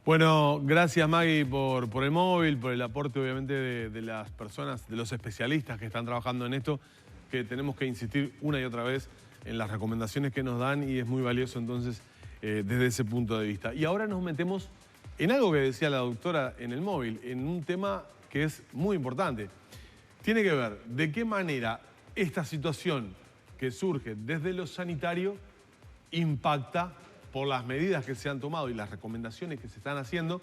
Bueno, gracias Maggie por el móvil, por el aporte obviamente de las personas, de los especialistas que están trabajando en esto, que tenemos que insistir una y otra vez en las recomendaciones que nos dan y es muy valioso entonces desde ese punto de vista. Y ahora nos metemos en algo que decía la doctora en el móvil, en un tema que es muy importante. Tiene que ver de qué manera esta situación que surge desde lo sanitario impacta por las medidas que se han tomado y las recomendaciones que se están haciendo,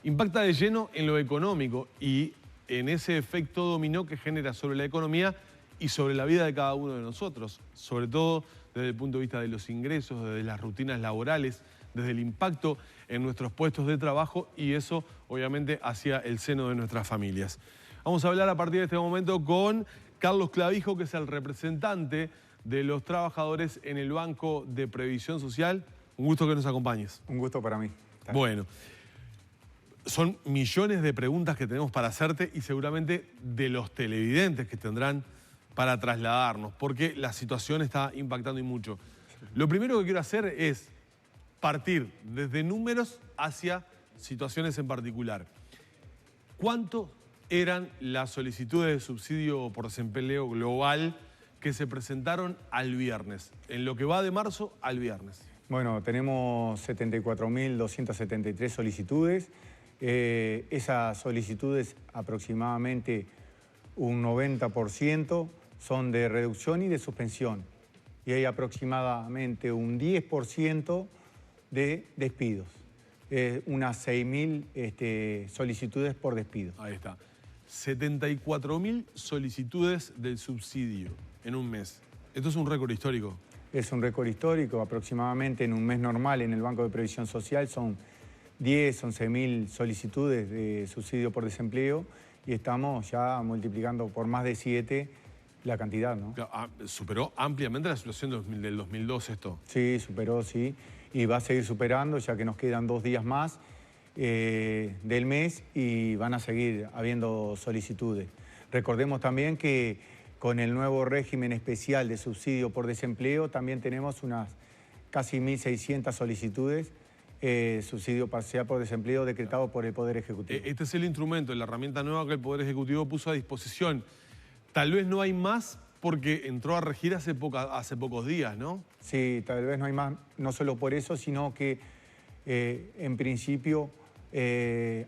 impacta de lleno en lo económico y en ese efecto dominó que genera sobre la economía y sobre la vida de cada uno de nosotros, sobre todo desde el punto de vista de los ingresos, desde las rutinas laborales, desde el impacto en nuestros puestos de trabajo y eso obviamente hacia el seno de nuestras familias. Vamos a hablar a partir de este momento con Carlos Clavijo, que es el representante de los trabajadores en el Banco de Previsión Social. Un gusto que nos acompañes. Un gusto para mí. Bueno, son millones de preguntas que tenemos para hacerte y seguramente de los televidentes que tendrán para trasladarnos, porque la situación está impactando y mucho. Lo primero que quiero hacer es partir desde números hacia situaciones en particular. ¿Cuánto eran las solicitudes de subsidio por desempleo global que se presentaron al viernes, en lo que va de marzo al viernes? Bueno, tenemos 74.273 solicitudes. Esas solicitudes, aproximadamente un 90%, son de reducción y de suspensión. Y hay aproximadamente un 10% de despidos. Unas 6.000 solicitudes por despido. Ahí está. 74.000 solicitudes del subsidio en un mes. Esto es un récord histórico. Es un récord histórico, aproximadamente en un mes normal en el Banco de Previsión Social son 10, 11.000 solicitudes de subsidio por desempleo y estamos ya multiplicando por más de 7 la cantidad, ¿no? ¿Superó ampliamente la situación del 2002 esto? Sí, superó, sí, y va a seguir superando ya que nos quedan 2 días más del mes y van a seguir habiendo solicitudes. Recordemos también que con el nuevo régimen especial de subsidio por desempleo también tenemos unas casi 1.600 solicitudes, subsidio parcial por desempleo decretado por el Poder Ejecutivo. Este es el instrumento, la herramienta nueva que el Poder Ejecutivo puso a disposición. Tal vez no hay más porque entró a regir hace pocos días, ¿no? Sí, tal vez no hay más, no solo por eso, sino que en principio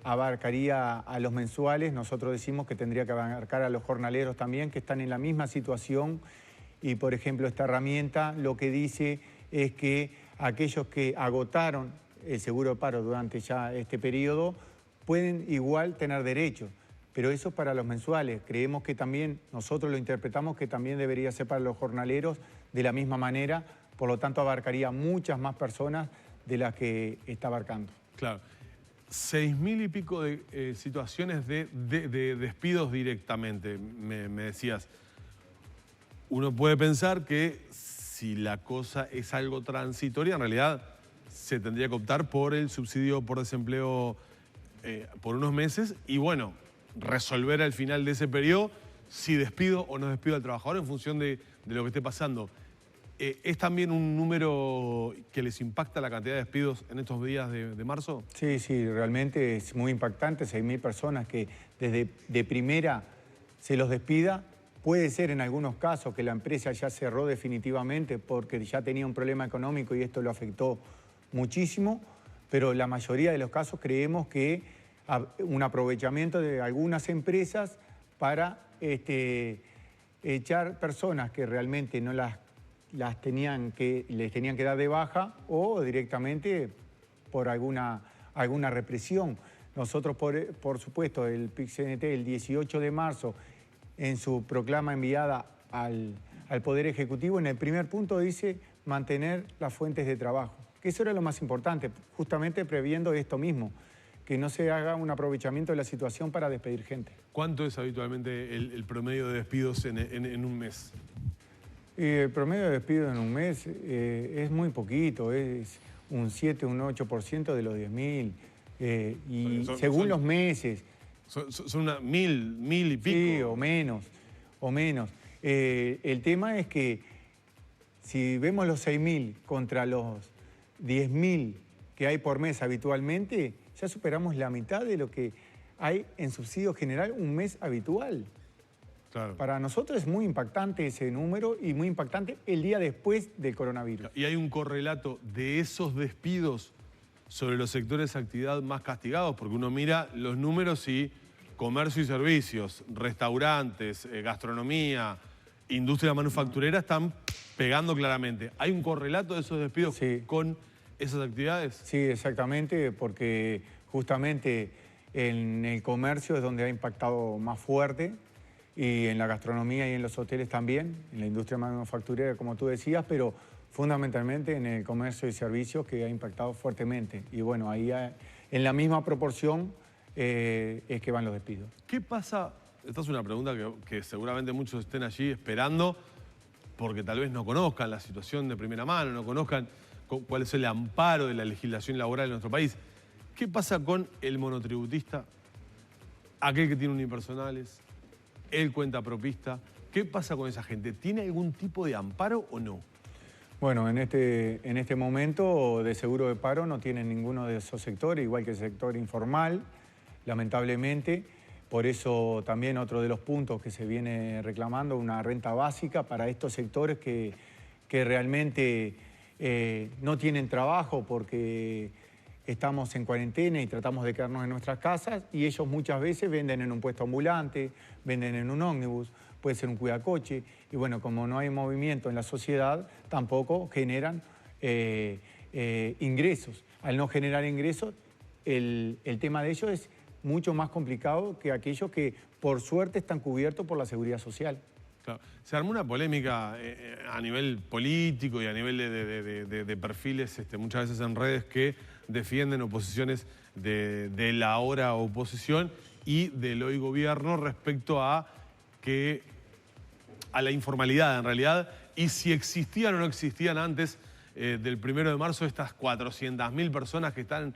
abarcaría a los mensuales. Nosotros decimos que tendría que abarcar a los jornaleros también, que están en la misma situación. Y, por ejemplo, esta herramienta lo que dice es que aquellos que agotaron el seguro de paro durante ya este periodo pueden igual tener derechos. Pero eso es para los mensuales. Creemos que también, nosotros lo interpretamos que también debería ser para los jornaleros de la misma manera. Por lo tanto, abarcaría muchas más personas de las que está abarcando. Claro. 6.000 y pico de situaciones de despidos directamente, me decías. Uno puede pensar que si la cosa es algo transitoria, en realidad se tendría que optar por el subsidio por desempleo por unos meses y bueno, resolver al final de ese periodo si despido o no despido al trabajador en función de lo que esté pasando. ¿Es también un número que les impacta la cantidad de despidos en estos días de marzo? Sí, sí, realmente es muy impactante, 6.000 personas que desde de primera se los despida. Puede ser en algunos casos que la empresa ya cerró definitivamente porque ya tenía un problema económico y esto lo afectó muchísimo, pero la mayoría de los casos creemos que un aprovechamiento de algunas empresas para echar personas que realmente no les tenían que dar de baja o directamente por alguna represión. Nosotros, por supuesto, el PIC-CNT el 18 de marzo, en su proclama enviada al Poder Ejecutivo, en el primer punto dice mantener las fuentes de trabajo, que eso era lo más importante, justamente previendo esto mismo, que no se haga un aprovechamiento de la situación para despedir gente. ¿Cuánto es habitualmente el promedio de despidos en un mes? El promedio de despidos en un mes es muy poquito, es un 7, un 8% de los 10.000. Y según los meses. Son unas 1.000 y pico. Sí, o menos. El tema es que si vemos los 6.000 contra los 10.000 que hay por mes habitualmente, ya superamos la mitad de lo que hay en subsidio general un mes habitual. Claro. Para nosotros es muy impactante ese número y muy impactante el día después del coronavirus. Y hay un correlato de esos despidos sobre los sectores de actividad más castigados, porque uno mira los números y comercio y servicios, restaurantes, gastronomía, industria manufacturera están pegando claramente. ¿Hay un correlato de esos despidos con esas actividades? Sí, exactamente, porque justamente en el comercio es donde ha impactado más fuerte, y en la gastronomía y en los hoteles también, en la industria manufacturera, como tú decías, pero fundamentalmente en el comercio y servicios que ha impactado fuertemente. Y bueno, ahí en la misma proporción es que van los despidos. ¿Qué pasa? Esta es una pregunta que seguramente muchos estén allí esperando porque tal vez no conozcan la situación de primera mano, no conozcan cuál es el amparo de la legislación laboral en nuestro país. ¿Qué pasa con el monotributista, aquel que tiene unipersonales, el cuentapropista? ¿Qué pasa con esa gente? ¿Tiene algún tipo de amparo o no? Bueno, en este momento de seguro de paro no tienen ninguno de esos sectores, igual que el sector informal, lamentablemente. Por eso también otro de los puntos que se viene reclamando, una renta básica para estos sectores que realmente no tienen trabajo porque estamos en cuarentena y tratamos de quedarnos en nuestras casas, y ellos muchas veces venden en un puesto ambulante, venden en un ómnibus, puede ser un cuidacoche, y bueno, como no hay movimiento en la sociedad, tampoco generan ingresos. Al no generar ingresos, el tema de ellos es mucho más complicado que aquellos que por suerte están cubiertos por la seguridad social. Claro. Se armó una polémica a nivel político y a nivel de perfiles, muchas veces en redes, que defienden oposiciones de la ahora oposición y del hoy gobierno respecto a la informalidad en realidad, y si existían o no existían antes del 1 de marzo estas 400.000 personas que están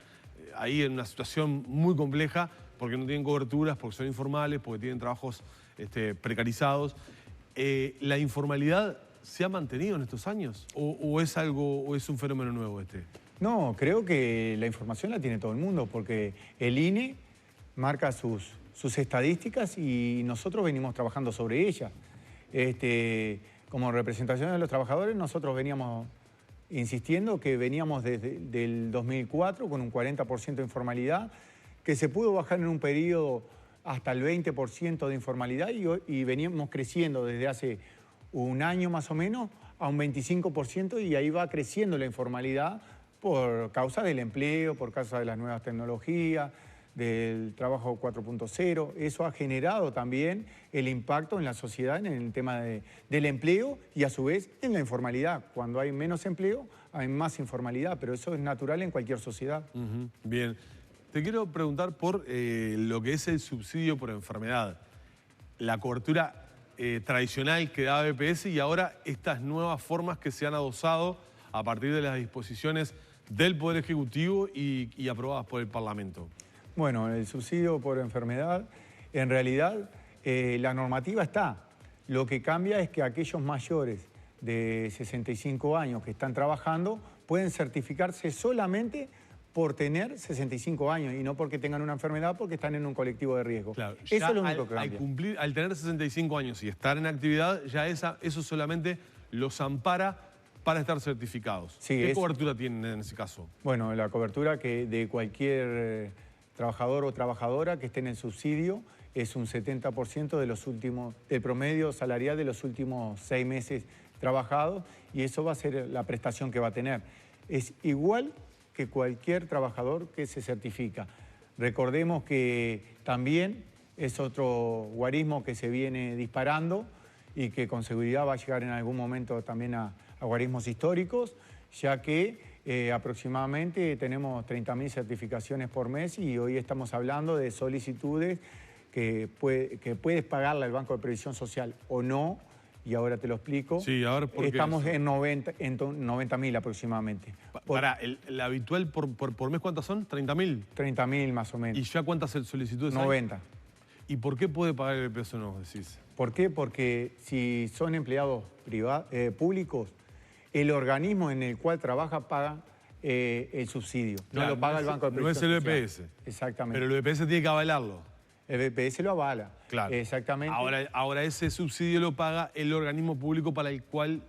ahí en una situación muy compleja porque no tienen coberturas, porque son informales, porque tienen trabajos precarizados. ¿La informalidad se ha mantenido en estos años o es un fenómeno nuevo este? No, creo que la información la tiene todo el mundo, porque el INE marca sus estadísticas y nosotros venimos trabajando sobre ellas. Como representación de los trabajadores, nosotros veníamos insistiendo que veníamos desde el 2004 con un 40% de informalidad, que se pudo bajar en un periodo hasta el 20% de informalidad y veníamos creciendo desde hace un año más o menos a un 25%, y ahí va creciendo la informalidad por causa del empleo, por causa de las nuevas tecnologías, del trabajo 4.0. Eso ha generado también el impacto en la sociedad en el tema del empleo y a su vez en la informalidad. Cuando hay menos empleo, hay más informalidad, pero eso es natural en cualquier sociedad. Bien. Te quiero preguntar por lo que es el subsidio por enfermedad. La cobertura tradicional que daba BPS y ahora estas nuevas formas que se han adosado a partir de las disposiciones del Poder Ejecutivo y aprobadas por el Parlamento. Bueno, el subsidio por enfermedad, en realidad la normativa está. Lo que cambia es que aquellos mayores de 65 años que están trabajando pueden certificarse solamente por tener 65 años y no porque tengan una enfermedad, porque están en un colectivo de riesgo. Claro, eso es lo único que cambia. Al tener 65 años y estar en actividad, ya eso solamente los ampara para estar certificados. Sí, ¿Qué cobertura tienen en ese caso? Bueno, la cobertura que de cualquier trabajador o trabajadora que esté en el subsidio es un 70% del promedio salarial de los últimos 6 meses trabajados, y eso va a ser la prestación que va a tener. Es igual que cualquier trabajador que se certifica. Recordemos que también es otro guarismo que se viene disparando y que con seguridad va a llegar en algún momento también a guarismos históricos, ya que aproximadamente tenemos 30.000 certificaciones por mes y hoy estamos hablando de solicitudes que puedes pagarle al Banco de Previsión Social o no, y ahora te lo explico. Sí, ahora ¿por qué estamos eso? en 90.000 aproximadamente. ¿El habitual por mes cuántas son? ¿30.000? 30.000 más o menos. ¿Y ya cuántas solicitudes hay? 90. ¿Y por qué puede pagar el peso no, decís? ¿Por qué? Porque si son empleados públicos, el organismo en el cual trabaja paga el subsidio. Claro, no lo paga el Banco de Previsión No es el Social. BPS. Exactamente. Pero el BPS tiene que avalarlo. El BPS lo avala. Claro. Exactamente. Ahora ese subsidio lo paga el organismo público para el cual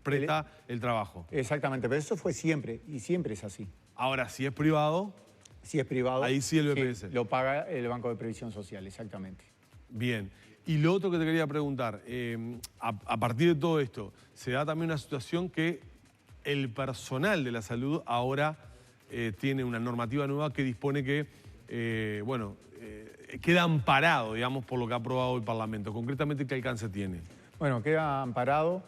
presta el trabajo. Exactamente, pero eso fue siempre, y siempre es así. Ahora, si es privado... Si es privado... Ahí sí el BPS. Sí, lo paga el Banco de Previsión Social, exactamente. Bien. Y lo otro que te quería preguntar, a partir de todo esto, se da también una situación que el personal de la salud ahora tiene una normativa nueva que dispone que, queda amparado, digamos, por lo que ha aprobado el Parlamento. Concretamente, ¿qué alcance tiene? Bueno, queda amparado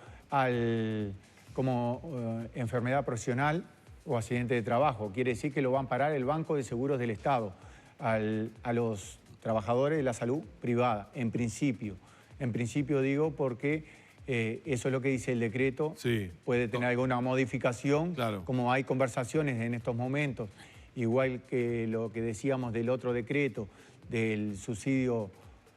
como enfermedad profesional o accidente de trabajo. Quiere decir que lo va a amparar el Banco de Seguros del Estado a los trabajadores de la salud privada, en principio. En principio digo porque eso es lo que dice el decreto. Sí. Puede tener alguna modificación, claro. Como hay conversaciones en estos momentos, igual que lo que decíamos del otro decreto, del subsidio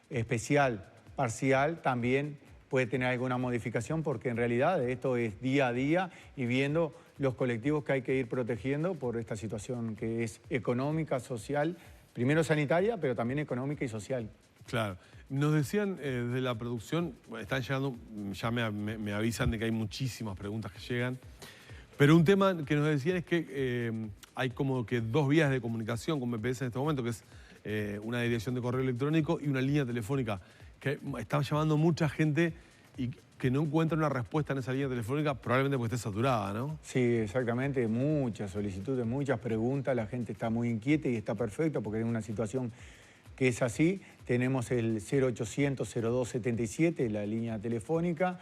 especial parcial, también puede tener alguna modificación porque en realidad esto es día a día y viendo los colectivos que hay que ir protegiendo por esta situación que es económica, social, primero sanitaria, pero también económica y social. Claro. Nos decían desde la producción, están llegando, ya me avisan de que hay muchísimas preguntas que llegan, pero un tema que nos decían es que hay como que dos vías de comunicación con BPS en este momento, que es una dirección de correo electrónico y una línea telefónica, que está llamando mucha gente y que no encuentra una respuesta en esa línea telefónica, probablemente porque esté saturada, ¿no? Sí, exactamente, muchas solicitudes, muchas preguntas, la gente está muy inquieta y está perfecto porque es una situación que es así. Tenemos el 0800-0277, la línea telefónica,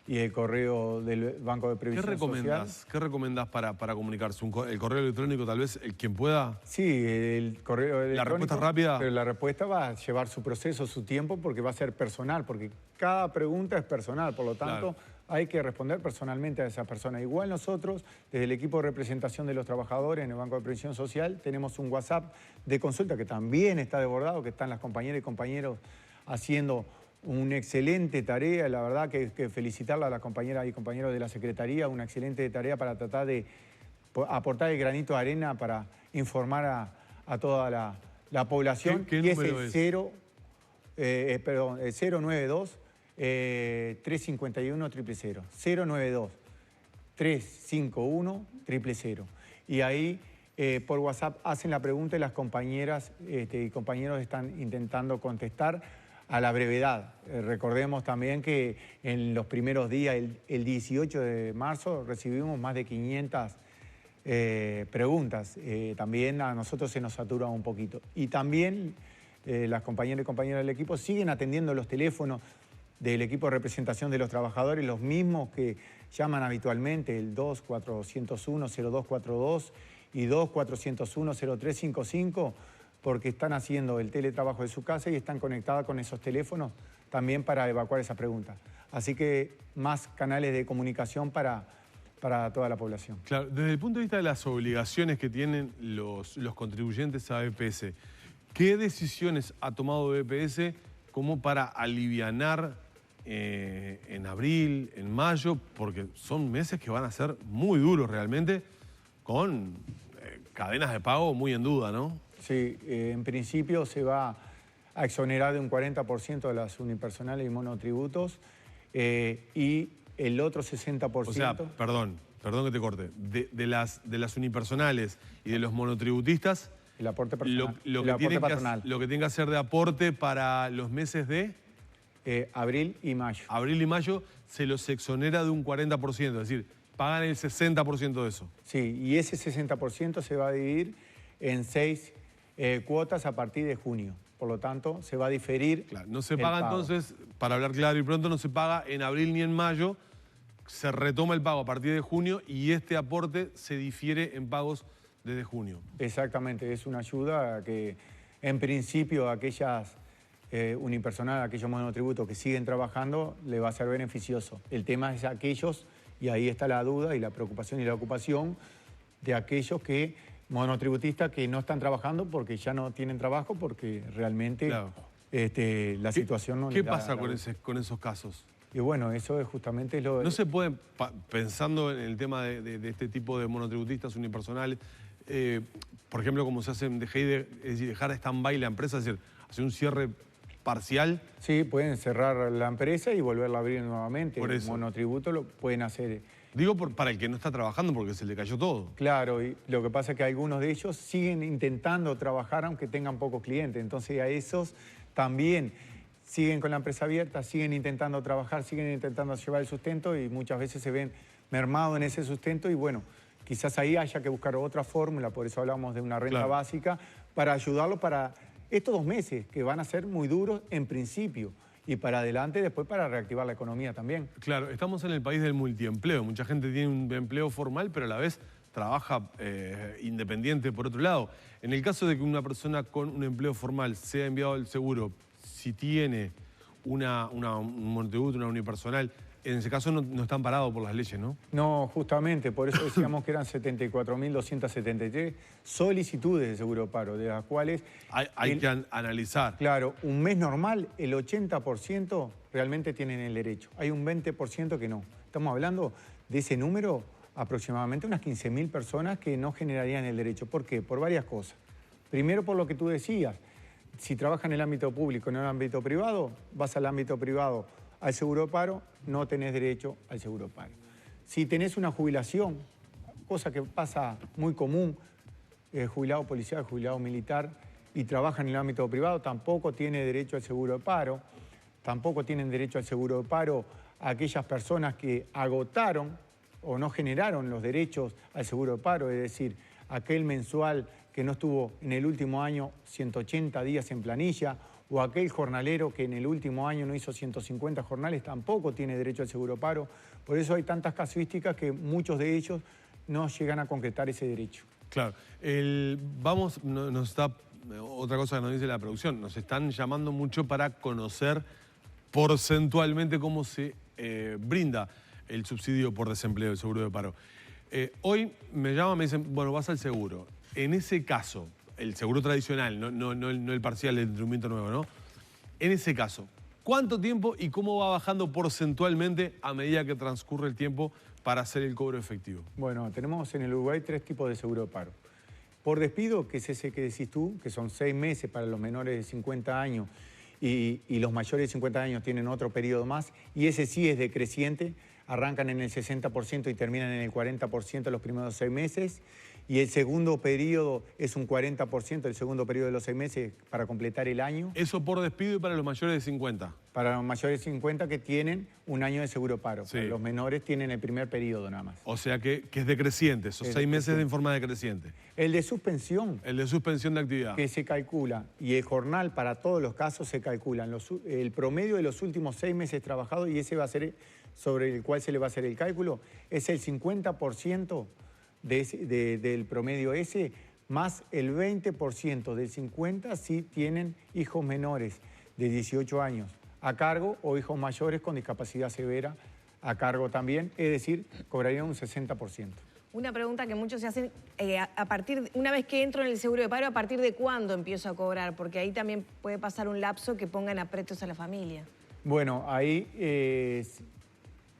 y el correo del Banco de Previsión Social. ¿Qué recomendás para comunicarse? ¿El correo electrónico, tal vez, el quien pueda? Sí, el correo electrónico. ¿La respuesta rápida? Pero la respuesta va a llevar su proceso, su tiempo, porque va a ser personal, porque cada pregunta es personal, por lo tanto, hay que responder personalmente a esa persona. Igual nosotros, desde el equipo de representación de los trabajadores en el Banco de Previsión Social, tenemos un WhatsApp de consulta que también está desbordado, que están las compañeras y compañeros haciendo una excelente tarea, la verdad que felicitarla a las compañeras y compañeros de la Secretaría, una excelente tarea para tratar de aportar el granito de arena para informar a toda la población. ¿Qué y número es el 092 351 000. 092 351 000. Y ahí por WhatsApp hacen la pregunta y las compañeras y compañeros están intentando contestar a la brevedad. Recordemos también que en los primeros días, el 18 de marzo, recibimos más de 500 preguntas. También a nosotros se nos satura un poquito. Y también las compañeras y compañeros del equipo siguen atendiendo los teléfonos del equipo de representación de los trabajadores, los mismos que llaman habitualmente, el 2401-0242 y 2401-0355, porque están haciendo el teletrabajo de su casa y están conectadas con esos teléfonos también para evacuar esa pregunta. Así que más canales de comunicación para toda la población. Claro, desde el punto de vista de las obligaciones que tienen los contribuyentes a BPS, ¿qué decisiones ha tomado BPS como para alivianar en abril, en mayo? Porque son meses que van a ser muy duros realmente, con cadenas de pago muy en duda, ¿no? Sí, en principio se va a exonerar de un 40% de las unipersonales y monotributos y el otro 60%... O sea, perdón que te corte, de las unipersonales y de los monotributistas, el aporte personal. Lo que tienen que hacer de aporte para los meses de... abril y mayo. Abril y mayo se los exonera de un 40%, es decir, pagan el 60% de eso. Sí, y ese 60% se va a dividir en 6 cuotas a partir de junio. Por lo tanto, se va a diferir. Claro, no se paga entonces, para hablar claro y pronto, no se paga en abril ni en mayo, se retoma el pago a partir de junio y este aporte se difiere en pagos desde junio. Exactamente, es una ayuda que en principio aquellas unipersonales, aquellos monotributos que siguen trabajando, le va a ser beneficioso. El tema es aquellos, y ahí está la duda y la preocupación y la ocupación de aquellos monotributistas que no están trabajando porque ya no tienen trabajo, porque realmente la situación no... ¿Qué pasa con esos casos? Y bueno, eso es justamente lo... No se puede, pensando en el tema de este tipo de monotributistas unipersonales, por ejemplo, como se hace en DGI, es decir, dejar stand-by la empresa, es decir, hacer un cierre parcial. Sí, pueden cerrar la empresa y volverla a abrir nuevamente. Por eso. El monotributo lo pueden hacer. Digo para el que no está trabajando porque se le cayó todo. Claro, y lo que pasa es que algunos de ellos siguen intentando trabajar aunque tengan pocos clientes. Entonces a esos también siguen con la empresa abierta, siguen intentando trabajar, siguen intentando llevar el sustento y muchas veces se ven mermados en ese sustento y bueno, quizás ahí haya que buscar otra fórmula, por eso hablamos de una renta básica, para ayudarlo para estos 2 meses que van a ser muy duros en principio y para adelante después para reactivar la economía también. Claro, estamos en el país del multiempleo, mucha gente tiene un empleo formal pero a la vez trabaja independiente por otro lado. En el caso de que una persona con un empleo formal sea enviado al seguro, si tiene un monotributo, una unipersonal, en ese caso no están parados por las leyes, ¿no? No, justamente, por eso decíamos que eran 74.273 solicitudes de seguro paro, de las cuales... Hay que analizar. Claro, un mes normal, el 80% realmente tienen el derecho. Hay un 20% que no. Estamos hablando de ese número, aproximadamente unas 15.000 personas que no generarían el derecho. ¿Por qué? Por varias cosas. Primero, por lo que tú decías. Si trabajas en el ámbito público, en el ámbito privado, vas al ámbito privado al seguro de paro, no tenés derecho al seguro de paro. Si tenés una jubilación, cosa que pasa muy común, jubilado policial, jubilado militar, y trabaja en el ámbito privado, tampoco tiene derecho al seguro de paro. Tampoco tienen derecho al seguro de paro aquellas personas que agotaron o no generaron los derechos al seguro de paro, es decir, aquel mensual que no estuvo en el último año 180 días en planilla, o aquel jornalero que en el último año no hizo 150 jornales, tampoco tiene derecho al seguro paro. Por eso hay tantas casuísticas que muchos de ellos no llegan a concretar ese derecho. Claro. Otra cosa que nos dice la producción, nos están llamando mucho para conocer porcentualmente cómo se brinda el subsidio por desempleo, el seguro de paro. Hoy me llaman, me dicen, bueno, vas al seguro. En ese caso, el seguro tradicional, no el parcial, el instrumento nuevo, ¿no? En ese caso, ¿cuánto tiempo y cómo va bajando porcentualmente a medida que transcurre el tiempo para hacer el cobro efectivo? Bueno, tenemos en el Uruguay 3 tipos de seguro de paro. Por despido, que es ese que decís tú, que son 6 meses para los menores de 50 años y los mayores de 50 años tienen otro periodo más, y ese sí es decreciente, arrancan en el 60% y terminan en el 40% los primeros 6 meses, y el segundo periodo es un 40%, el segundo periodo de los 6 meses para completar el año. Eso por despido y para los mayores de 50. Para los mayores de 50 que tienen un año de seguro paro. Sí. Para los menores tienen el primer periodo nada más. O sea que es decreciente, esos 6 meses en forma decreciente. El de suspensión. El de suspensión de actividad. Que se calcula, y el jornal para todos los casos se calcula el promedio de los últimos 6 meses trabajados, y ese va a ser sobre el cual se le va a hacer el cálculo, es el 50% del promedio ese, más el 20% del 50% si tienen hijos menores de 18 años a cargo o hijos mayores con discapacidad severa a cargo también, es decir, cobrarían un 60%. Una pregunta que muchos se hacen, una vez que entro en el seguro de paro, ¿a partir de cuándo empiezo a cobrar? Porque ahí también puede pasar un lapso que pongan aprietos a la familia. Bueno, ahí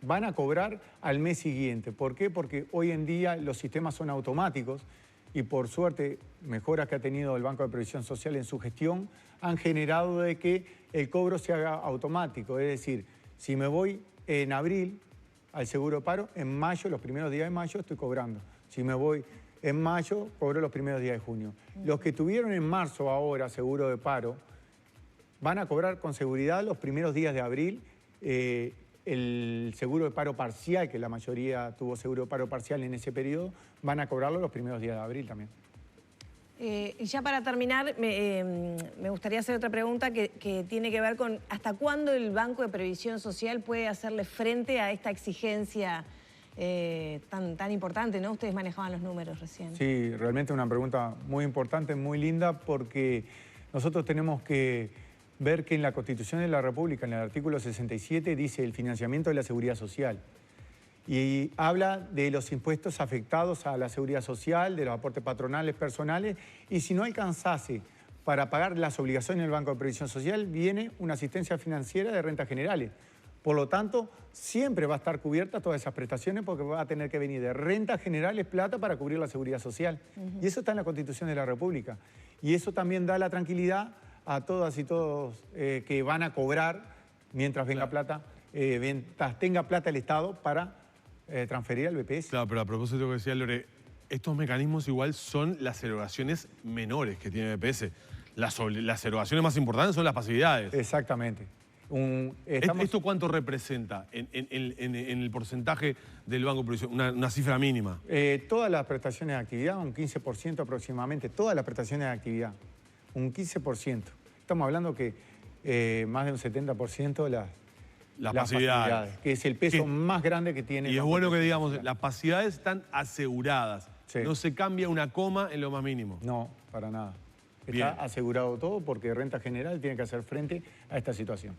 van a cobrar al mes siguiente. ¿Por qué? Porque hoy en día los sistemas son automáticos y por suerte, mejoras que ha tenido el Banco de Previsión Social en su gestión han generado de que el cobro se haga automático. Es decir, si me voy en abril al seguro de paro, en mayo, los primeros días de mayo estoy cobrando. Si me voy en mayo, cobro los primeros días de junio. Los que tuvieron en marzo ahora seguro de paro van a cobrar con seguridad los primeros días de abril el seguro de paro parcial, que la mayoría tuvo seguro de paro parcial en ese periodo, van a cobrarlo los primeros días de abril también. Y ya para terminar, me gustaría hacer otra pregunta que tiene que ver con ¿hasta cuándo el Banco de Previsión Social puede hacerle frente a esta exigencia tan importante, ¿no? Ustedes manejaban los números recién. Sí, realmente una pregunta muy importante, muy linda, porque nosotros tenemos que ver que en la Constitución de la República, en el artículo 67, dice el financiamiento de la seguridad social. Y habla de los impuestos afectados a la seguridad social, de los aportes patronales, personales, y si no alcanzase para pagar las obligaciones del Banco de Previsión Social, viene una asistencia financiera de rentas generales. Por lo tanto, siempre va a estar cubierta todas esas prestaciones porque va a tener que venir de rentas generales plata para cubrir la seguridad social. Y eso está en la Constitución de la República. Y eso también da la tranquilidad a todas y todos que van a cobrar mientras venga plata, mientras tenga plata el Estado para transferir al BPS. Claro, pero a propósito de lo que decía Lore, estos mecanismos igual son las erogaciones menores que tiene el BPS. Las erogaciones más importantes son las pasividades. Exactamente. ¿Esto cuánto representa en el porcentaje del Banco de Previsión? Una cifra mínima. Todas las prestaciones de actividad, un 15% aproximadamente, todas las prestaciones de actividad, un 15%. Estamos hablando que más de un 70% las pasividades, que es el peso más grande que tiene. Y es bueno que digamos, las pasividades están aseguradas. Sí. No se cambia una coma en lo más mínimo. No, para nada. Está Bien. asegurado todo porque Renta General tiene que hacer frente a esta situación.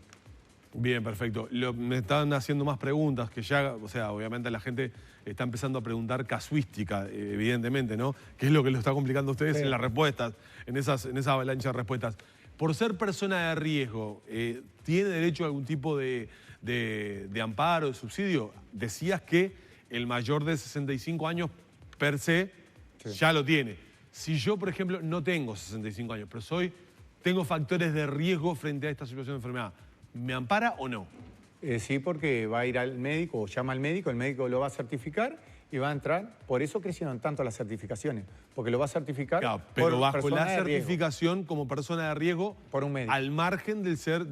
Bien, perfecto. Me están haciendo más preguntas que ya, o sea, obviamente la gente está empezando a preguntar casuística, evidentemente, ¿no? ¿Qué es lo que lo está complicando a ustedes en las respuestas, en esa avalancha de respuestas? Por ser persona de riesgo, ¿tiene derecho a algún tipo de amparo, de subsidio? Decías que el mayor de 65 años per se ya lo tiene. Si yo, por ejemplo, no tengo 65 años, pero tengo factores de riesgo frente a esta situación de enfermedad, ¿me ampara o no? Sí, porque va a ir al médico o llama al médico, el médico lo va a certificar y va a entrar. Por eso crecieron tanto las certificaciones, porque lo va a certificar pero bajo persona la de riesgo. certificación como persona de riesgo Por un médico. al margen de ser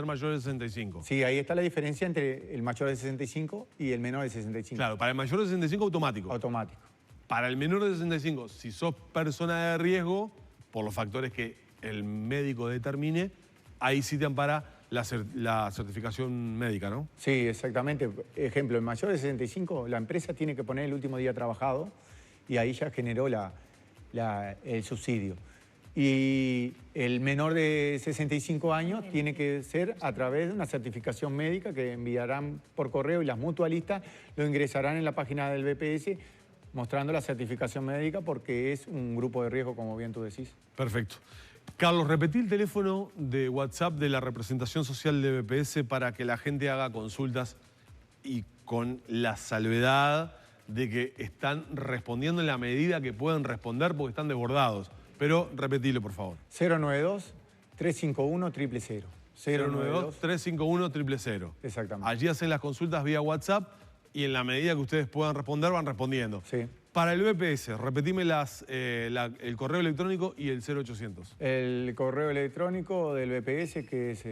mayor de 65. Sí, ahí está la diferencia entre el mayor de 65 y el menor de 65. Claro, para el mayor de 65 automático. Automático. Para el menor de 65, si sos persona de riesgo, por los factores que el médico determine, ahí sí te ampara la certificación médica, ¿no? Sí, exactamente. Ejemplo, el mayor de 65, la empresa tiene que poner el último día trabajado y ahí ya generó el subsidio. Y el menor de 65 años tiene que ser a través de una certificación médica que enviarán por correo y las mutualistas lo ingresarán en la página del BPS mostrando la certificación médica porque es un grupo de riesgo, como bien tú decís. Perfecto. Carlos, repetí el teléfono de WhatsApp de la representación social de BPS para que la gente haga consultas y con la salvedad de que están respondiendo en la medida que pueden responder porque están desbordados. Pero repetilo, por favor. 092-351-000. 092-351-000. Exactamente. Allí hacen las consultas vía WhatsApp y en la medida que ustedes puedan responder, van respondiendo. Sí. Para el BPS, repetime el correo electrónico y el 0800. El correo electrónico del BPS, que es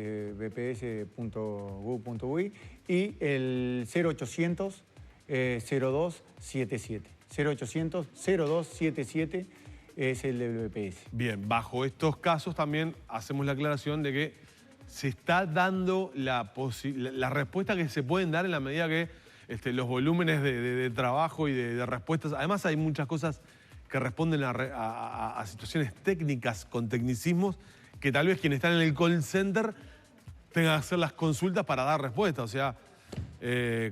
bps.gov.uy, y el 0800 0277. 0800 0277 es el del BPS. Bien, bajo estos casos también hacemos la aclaración de que se está dando la respuesta que se pueden dar en la medida que los volúmenes de trabajo y de respuestas. Además hay muchas cosas que responden a situaciones técnicas con tecnicismos que tal vez quienes están en el call center tengan que hacer las consultas para dar respuesta. O sea,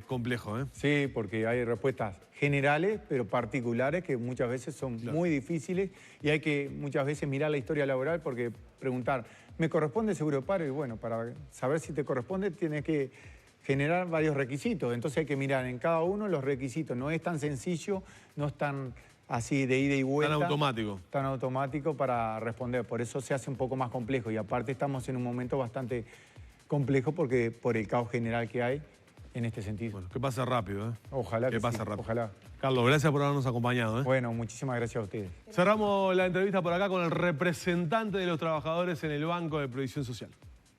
complejo, ¿eh? Sí, porque hay respuestas generales, pero particulares que muchas veces son muy difíciles y hay que muchas veces mirar la historia laboral porque preguntar, ¿me corresponde seguro de paro? Y bueno, para saber si te corresponde tienes que generar varios requisitos. Entonces hay que mirar en cada uno los requisitos. No es tan sencillo, no es tan así de ida y vuelta. Tan automático. Tan automático para responder. Por eso se hace un poco más complejo. Y aparte estamos en un momento bastante complejo porque por el caos general que hay en este sentido. Bueno, que pase rápido, ¿eh? Ojalá que pase sí, rápido. ojalá. Carlos, gracias por habernos acompañado, ¿eh? Bueno, muchísimas gracias a ustedes. Cerramos la entrevista por acá con el representante de los trabajadores en el Banco de Previsión Social.